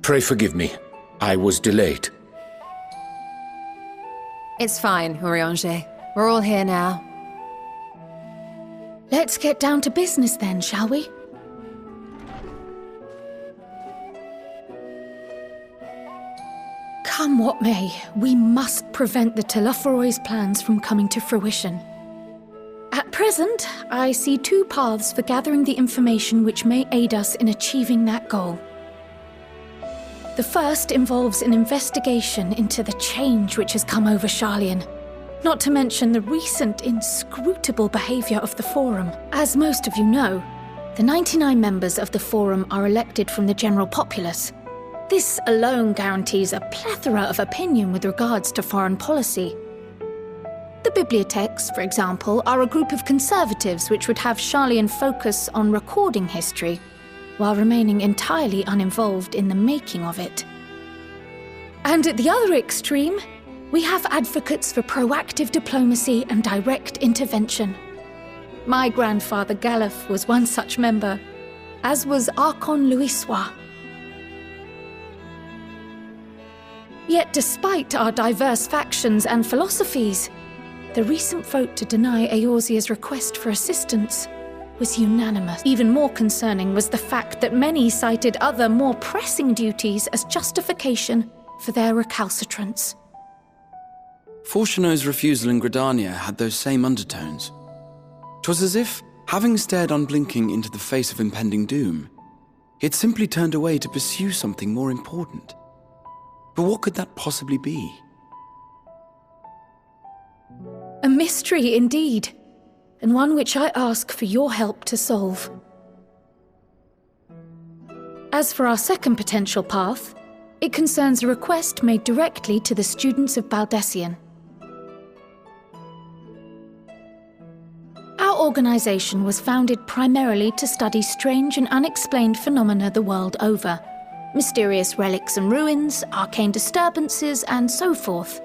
Pray forgive me. I was delayed. It's fine, Urianger. We're all here now. Let's get down to business then, shall we? Come what may, we must prevent the Telophoroid's plans from coming to fruition. At present, I see two paths for gathering the information which may aid us in achieving that goal. The first involves an investigation into the change which has come over Sharlayan, not to mention the recent inscrutable behavior of the Forum. As most of you know, the 99 members of the Forum are elected from the general populace. This alone guarantees a plethora of opinion with regards to foreign policy. The bibliotheques, for example, are a group of conservatives which would have Sharlayan focus on recording history, while remaining entirely uninvolved in the making of it. And at the other extreme, we have advocates for proactive diplomacy and direct intervention. My grandfather Galef was one such member, as was Archon Louisois. Yet despite our diverse factions and philosophies, the recent vote to deny Eorzea's request for assistance was unanimous. Even more concerning was the fact that many cited other, more pressing duties as justification for their recalcitrance. Fortuno's refusal in Gridania had those same undertones. 'Twas as if, having stared unblinking into the face of impending doom, he had simply turned away to pursue something more important. But what could that possibly be? A mystery indeed, and one which I ask for your help to solve. As for our second potential path, it concerns a request made directly to the students of Baldessian. Our organization was founded primarily to study strange and unexplained phenomena the world over. Mysterious relics and ruins, arcane disturbances, and so forth.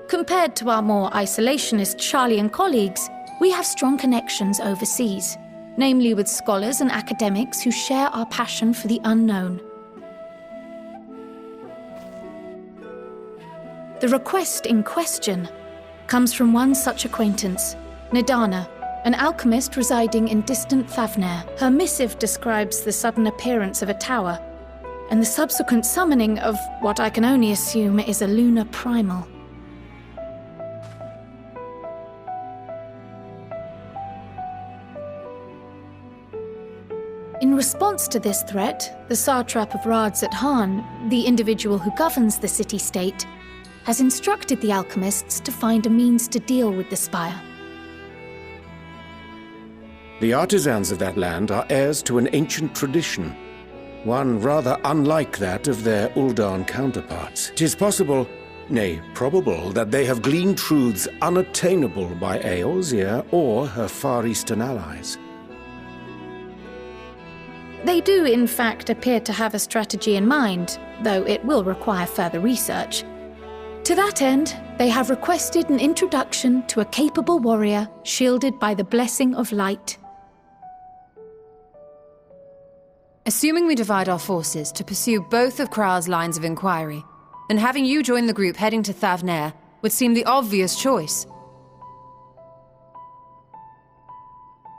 Compared to our more isolationist Sharlayan colleagues, we have strong connections overseas, namely with scholars and academics who share our passion for the unknown. The request in question comes from one such acquaintance, Nidana, an alchemist residing in distant Thavnair. Her missive describes the sudden appearance of a tower, and the subsequent summoning of what I can only assume is a lunar primal. In response to this threat, the satrap of Radzat-Han, the individual who governs the city-state, has instructed the alchemists to find a means to deal with the spire. The artisans of that land are heirs to an ancient tradition, one rather unlike that of their Uldan counterparts. It is possible, nay, probable, that they have gleaned truths unattainable by Eorzea or her Far Eastern allies. They do, in fact, appear to have a strategy in mind, though it will require further research. To that end, they have requested an introduction to a capable warrior shielded by the blessing of light. Assuming we divide our forces to pursue both of Kral's lines of inquiry, then having you join the group heading to Thavnair would seem the obvious choice.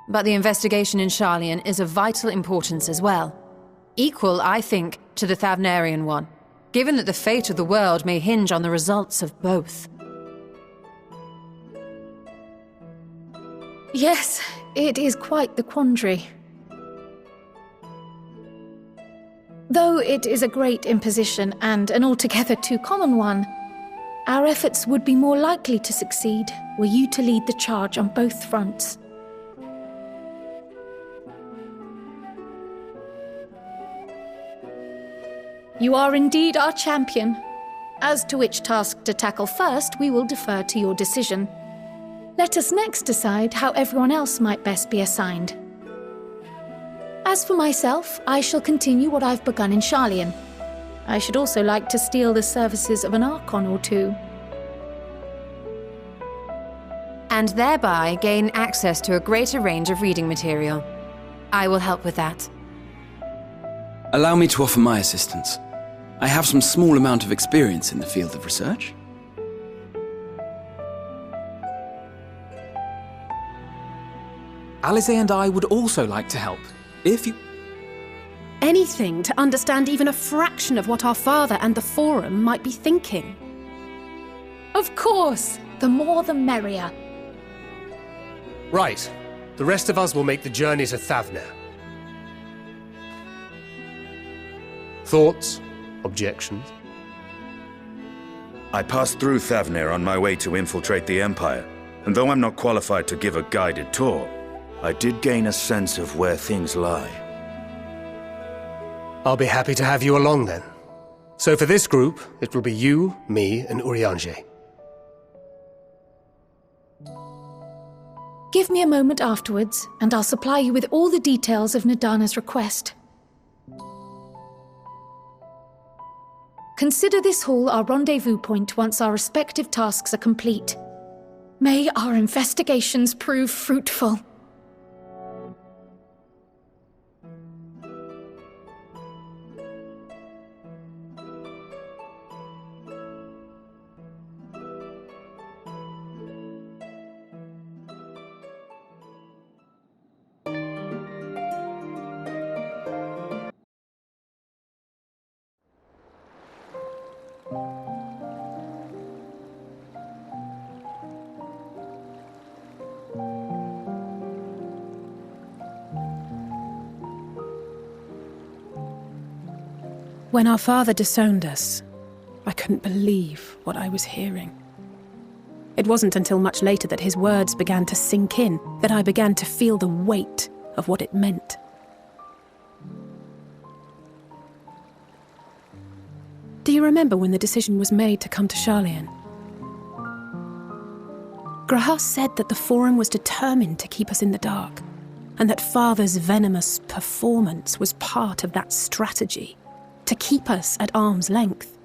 But the investigation in Sharlayan is of vital importance as well. Equal, I think, to the Thavnairian one, given that the fate of the world may hinge on the results of both. Yes, it is quite the quandary. Though it is a great imposition and an altogether too common one, our efforts would be more likely to succeed were you to lead the charge on both fronts. You are indeed our champion. As to which task to tackle first, we will defer to your decision. Let us next decide how everyone else might best be assigned. As for myself, I shall continue what I've begun in Sharlayan. I should also like to steal the services of an Archon or two. And thereby gain access to a greater range of reading material. I will help with that. Allow me to offer my assistance. I have some small amount of experience in the field of research. Alize and I would also like to help, if you... Anything to understand even a fraction of what our father and the Forum might be thinking. Of course! The more the merrier. Right. The rest of us will make the journey to Thavner. Thoughts? Objections? I passed through Thavner on my way to infiltrate the Empire, and though I'm not qualified to give a guided tour, I did gain a sense of where things lie. I'll be happy to have you along then. So for this group, it will be you, me, and Urianger. Give me a moment afterwards, and I'll supply you with all the details of Nadana's request. Consider this hall our rendezvous point once our respective tasks are complete. May our investigations prove fruitful. When our father disowned us, I couldn't believe what I was hearing. It wasn't until much later that his words began to sink in, that I began to feel the weight of what it meant. Do you remember when the decision was made to come to Sharlayan? Grahas said that the Forum was determined to keep us in the dark, and that Father's venomous performance was part of that strategy, to keep us at arm's length.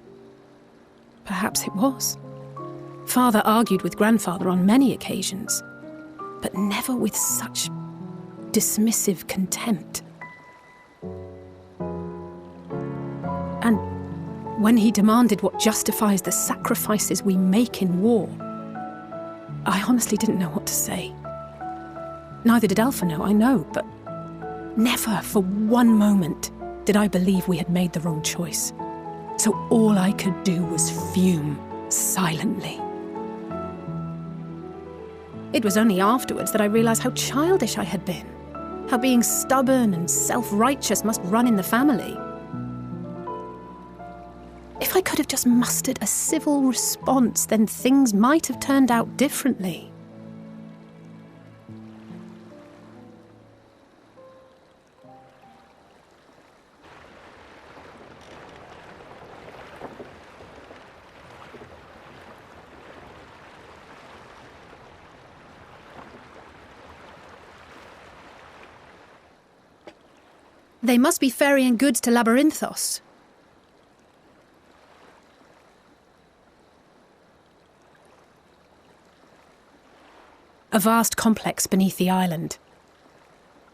Perhaps it was. Father argued with Grandfather on many occasions, but never with such dismissive contempt. And when he demanded what justifies the sacrifices we make in war, I honestly didn't know what to say. Neither did Alpha know, I know, but never for one moment did I believe we had made the wrong choice. So all I could do was fume silently. It was only afterwards that I realized how childish I had been, how being stubborn and self-righteous must run in the family. If I could have just mustered a civil response, then things might have turned out differently. They must be ferrying goods to Labyrinthos. A vast complex beneath the island.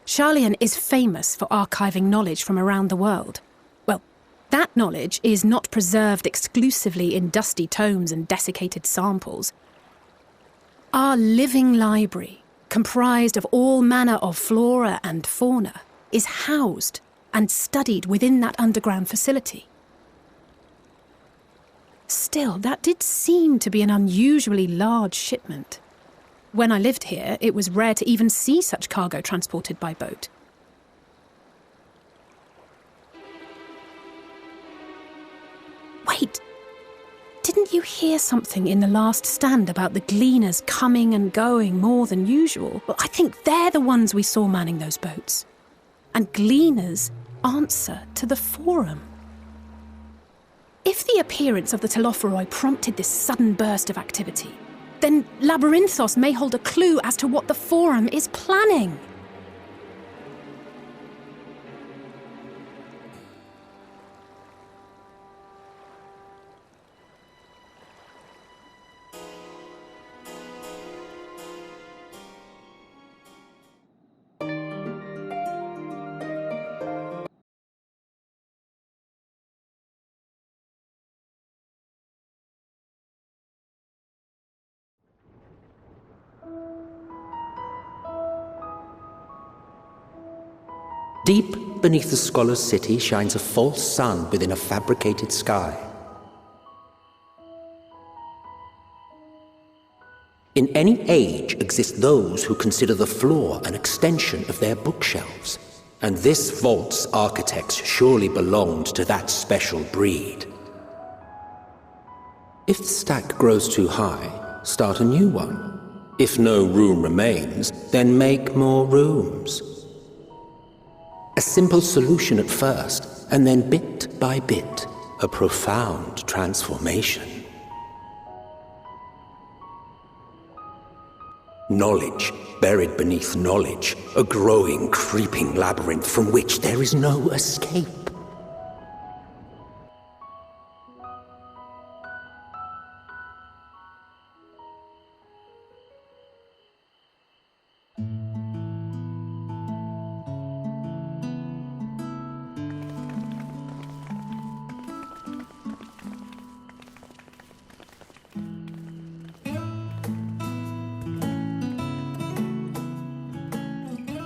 Sharlayan is famous for archiving knowledge from around the world. Well, that knowledge is not preserved exclusively in dusty tomes and desiccated samples. Our living library, comprised of all manner of flora and fauna, is housed and studied within that underground facility. Still, that did seem to be an unusually large shipment. When I lived here, it was rare to even see such cargo transported by boat. Wait, didn't you hear something in the last stand about the gleaners coming and going more than usual? Well, I think they're the ones we saw manning those boats. And gleaners answer to the Forum. If the appearance of the Telophoroi prompted this sudden burst of activity, then Labyrinthos may hold a clue as to what the Forum is planning. Deep beneath the scholar's city shines a false sun within a fabricated sky. In any age exist those who consider the floor an extension of their bookshelves, and this vault's architects surely belonged to that special breed. If the stack grows too high, start a new one. If no room remains, then make more rooms. A simple solution at first, and then bit by bit, a profound transformation. Knowledge, buried beneath knowledge, a growing, creeping labyrinth from which there is no escape.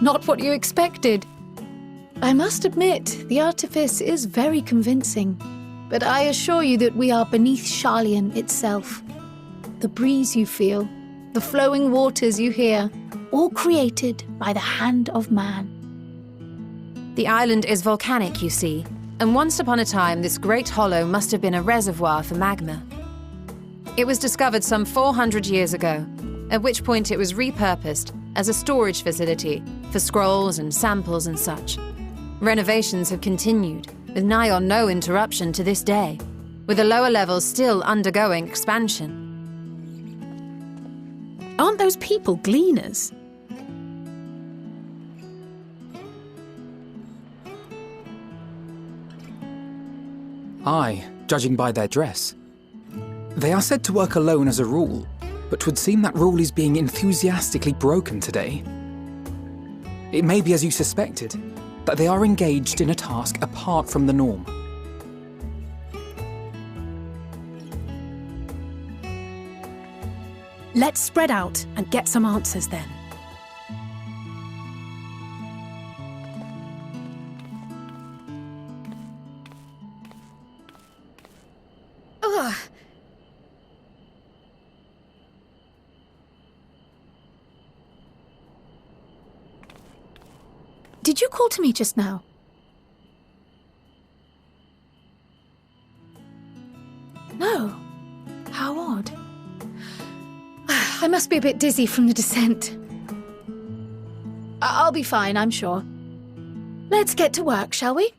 Not what you expected. I must admit, the artifice is very convincing, but I assure you that we are beneath Sharlayan itself. The breeze you feel, the flowing waters you hear, all created by the hand of man. The island is volcanic, you see, and once upon a time this great hollow must have been a reservoir for magma. It was discovered some 400 years ago, at which point it was repurposed as a storage facility for scrolls and samples and such. Renovations have continued, with nigh on no interruption to this day, with the lower levels still undergoing expansion. Aren't those people gleaners? Aye, judging by their dress. They are said to work alone as a rule, but 'twould seem that rule is being enthusiastically broken today. It may be as you suspected, that they are engaged in a task apart from the norm. Let's spread out and get some answers then. Ugh. Did you call to me just now? No. How odd. I must be a bit dizzy from the descent. I'll be fine, I'm sure. Let's get to work, shall we?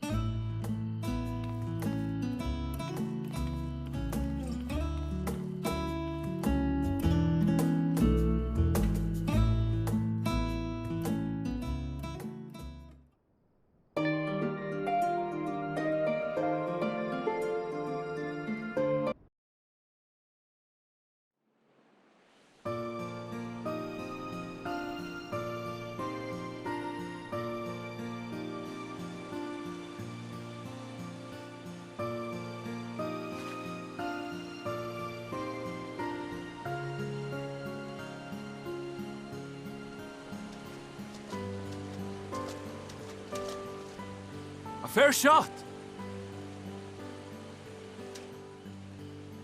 Fair shot.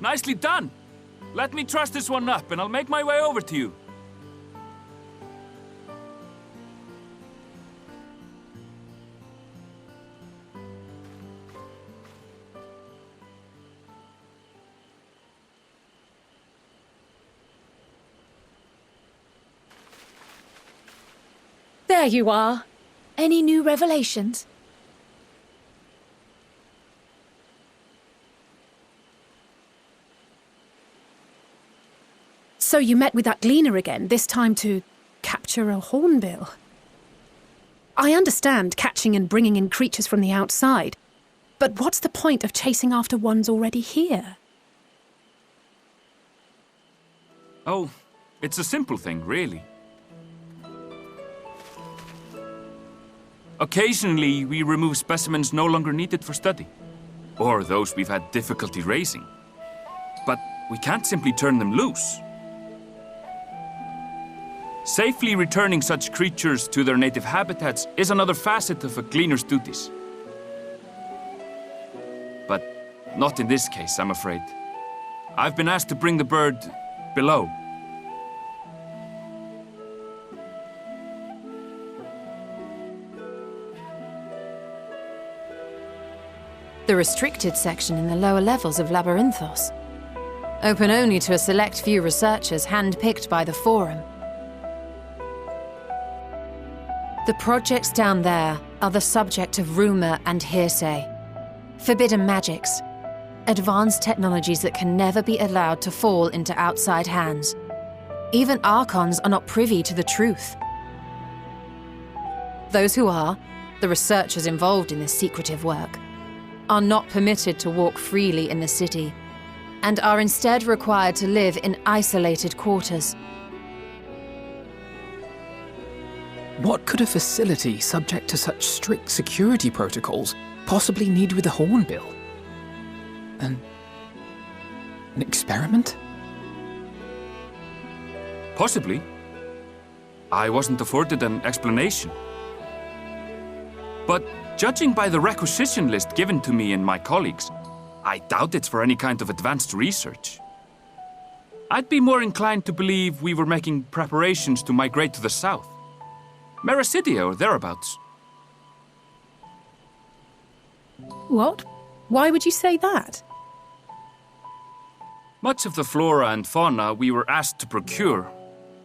Nicely done. Let me truss this one up and I'll make my way over to you. There you are. Any new revelations? So you met with that gleaner again, this time to capture a hornbill. I understand catching and bringing in creatures from the outside, but what's the point of chasing after ones already here? Oh, it's a simple thing, really. Occasionally, we remove specimens no longer needed for study, or those we've had difficulty raising. But we can't simply turn them loose. Safely returning such creatures to their native habitats is another facet of a cleaner's duties. But not in this case, I'm afraid. I've been asked to bring the bird below. The restricted section in the lower levels of Labyrinthos. Open only to a select few researchers hand-picked by the Forum. The projects down there are the subject of rumor and hearsay. Forbidden magics. Advanced technologies that can never be allowed to fall into outside hands. Even Archons are not privy to the truth. Those who are, the researchers involved in this secretive work, are not permitted to walk freely in the city, and are instead required to live in isolated quarters. What could a facility subject to such strict security protocols possibly need with a hornbill? An experiment? Possibly. I wasn't afforded an explanation. But judging by the requisition list given to me and my colleagues, I doubt it's for any kind of advanced research. I'd be more inclined to believe we were making preparations to migrate to the south. Mericidia or thereabouts. What? Why would you say that? Much of the flora and fauna we were asked to procure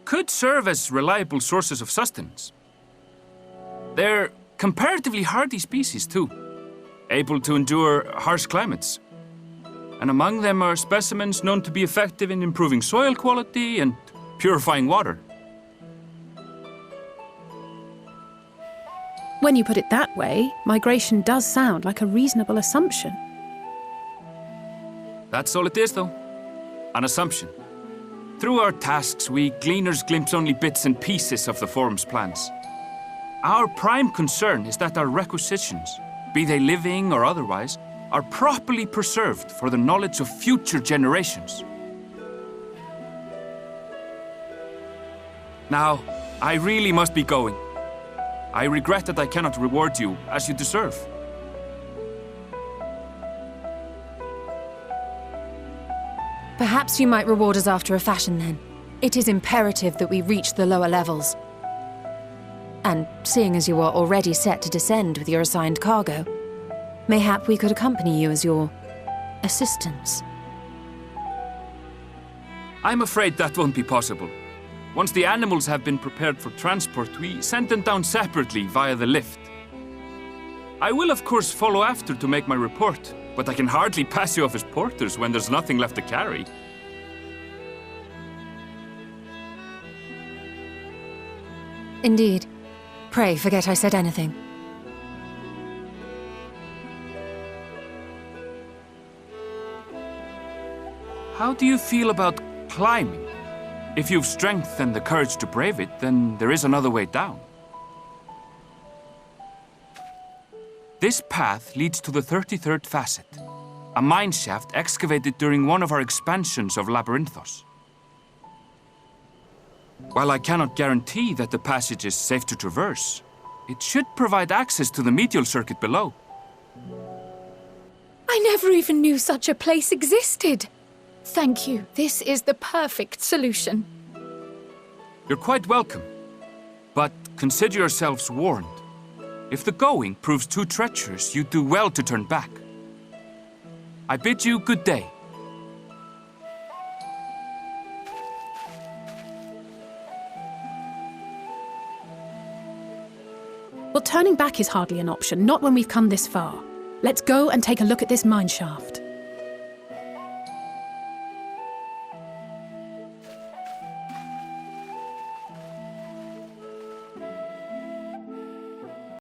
could serve as reliable sources of sustenance. They're comparatively hardy species, too, able to endure harsh climates. And among them are specimens known to be effective in improving soil quality and purifying water. When you put it that way, migration does sound like a reasonable assumption. That's all it is, though. An assumption. Through our tasks, we gleaners glimpse only bits and pieces of the Forum's plans. Our prime concern is that our requisitions, be they living or otherwise, are properly preserved for the knowledge of future generations. Now, I really must be going. I regret that I cannot reward you as you deserve. Perhaps you might reward us after a fashion then. It is imperative that we reach the lower levels. And seeing as you are already set to descend with your assigned cargo, mayhap we could accompany you as your assistants. I'm afraid that won't be possible. Once the animals have been prepared for transport, we send them down separately via the lift. I will of course follow after to make my report, but I can hardly pass you off as porters when there's nothing left to carry. Indeed. Pray forget I said anything. How do you feel about climbing? If you've strength and the courage to brave it, then there is another way down. This path leads to the 33rd facet, a mine shaft excavated during one of our expansions of Labyrinthos. While I cannot guarantee that the passage is safe to traverse, it should provide access to the medial circuit below. I never even knew such a place existed. Thank you. This is the perfect solution. You're quite welcome, but consider yourselves warned. If the going proves too treacherous, you do well to turn back. I bid you good day. Well, turning back is hardly an option, not when we've come this far. Let's go and take a look at this mine shaft.